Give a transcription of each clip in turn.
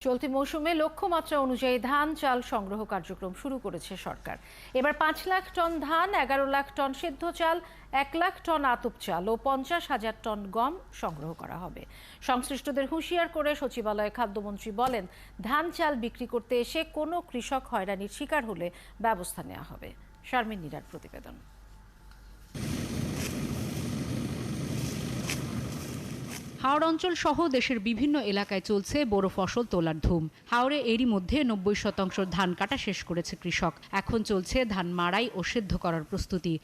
চলতি মৌসুমে লক্ষ্যমাত্রা অনুযায়ী ধান চাল সংগ্রহ কার্যক্রম শুরু করেছে সরকার। এবার ৫ লাখ টন ধান, ১১ লাখ টন সিদ্ধ চাল, ১ লাখ টন আতপ চাল ও ৫০,০০০ টন গম সংগ্রহ করা হবে। সংশ্লিষ্টদের হুঁশিয়ার করে সচিবালয়ে খাদ্যমন্ত্রী বলেন, ধান চাল বিক্রি করতে এসে কোনো কৃষক হয়রানির শিকার হলে ব্যবস্থা নেওয়া হবে। শারমিন নীরার প্রতিবেদন। হাওড় অঞ্চল সহ দেশের বিভিন্ন এলাকায় চলছে বোরো ফসল তোলার ধুম। হাওড়ে এরই মধ্যে ৯০% ধান কাটা শেষ করেছে কৃষক। এখন চলছে ধান মাড়াই ও সেদ্ধ করার প্রস্তুতি।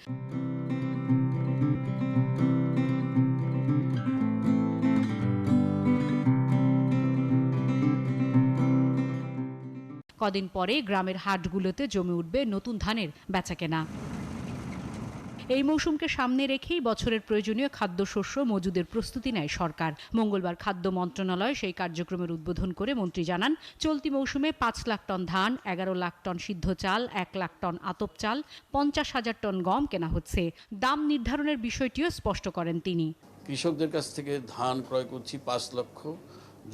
কদিন পরে গ্রামের হাটগুলোতে জমে উঠবে নতুন ধানের বেচাকেনা। এই মৌসুমকে সামনে রেখেই বছরের প্রয়োজনীয় খাদ্যশস্য মজুদের প্রস্তুতি নেয় সরকার। মঙ্গলবার খাদ্য মন্ত্রণালয় সেই কার্যক্রমের উদ্বোধন করে মন্ত্রী জানান, চলতি মৌসুমে ৫ লাখ টন ধান, ১১ লাখ টন সিদ্ধ চাল, ১ লাখ টন আতপ চাল, ৫০,০০০ টন গম কেনা হচ্ছে। দাম নির্ধারণের বিষয়টিও স্পষ্ট করেন তিনি। কৃষকদের কাছ থেকে ধান ক্রয় করছি ৫ লক্ষ।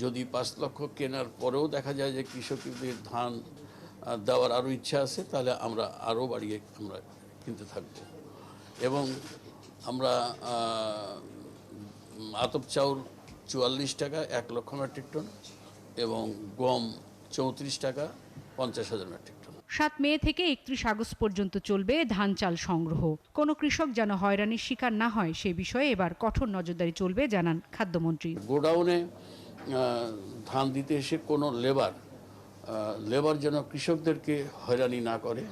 যদি ৫ লক্ষ কেনার পরেও দেখা যায় যে কৃষকদের ধান দেওয়ার আরও ইচ্ছা আছে, তাহলে আমরা আরও বাড়িয়ে আমরা কিনতে থাকবো। এবং আমরা আতপ চাউল ৪৪ টাকা ১ লক্ষ মেট্রিক টন এবং গম ৩৪ টাকা ৫০,০০০ মেট্রিক টন। ৭ মে থেকে ৩১ আগস্ট পর্যন্ত চলবে ধান চাল সংগ্রহ। কোনো কৃষক যেন হয়রানির শিকার না হয় সে বিষয়ে এবার কঠোর নজরদারি চলবে জানান খাদ্যমন্ত্রী। গোডাউনে ধান দিতে এসে কোনো লেবার যেন কৃষকদেরকে হয়রানি না করে,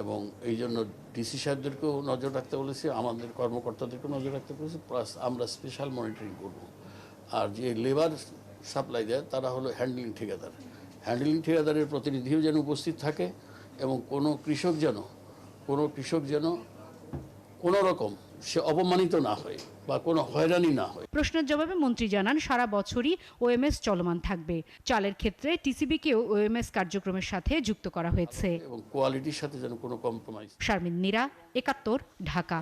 এবং এই জন্য ডিসি সাহেবদেরকেও নজর রাখতে বলেছি, আমাদের কর্মকর্তাদেরকেও নজর রাখতে বলেছি, প্লাস আমরা স্পেশাল মনিটরিং করব। আর যে লেবার সাপ্লাই দেয় তারা হলো হ্যান্ডলিং ঠিকাদার। হ্যান্ডলিং ঠিকাদারের প্রতিনিধিও যেন উপস্থিত থাকে, এবং কোনো কৃষক যেন কোনো রকম সে অপমানিত না হয় বা কোনো হয়রানি না হয়। প্রশ্নের জবাবে মন্ত্রী জানান, সারা বছরই ওএমএস চলমান থাকবে। চালের ক্ষেত্রে টিসিবিকেও ওএমএস কার্যক্রমের সাথে যুক্ত করা হয়েছে এবং কোয়ালিটির সাথে যেন কোনো কম্প্রোমাইজ। শারমিন নীরা, ৭১, ঢাকা।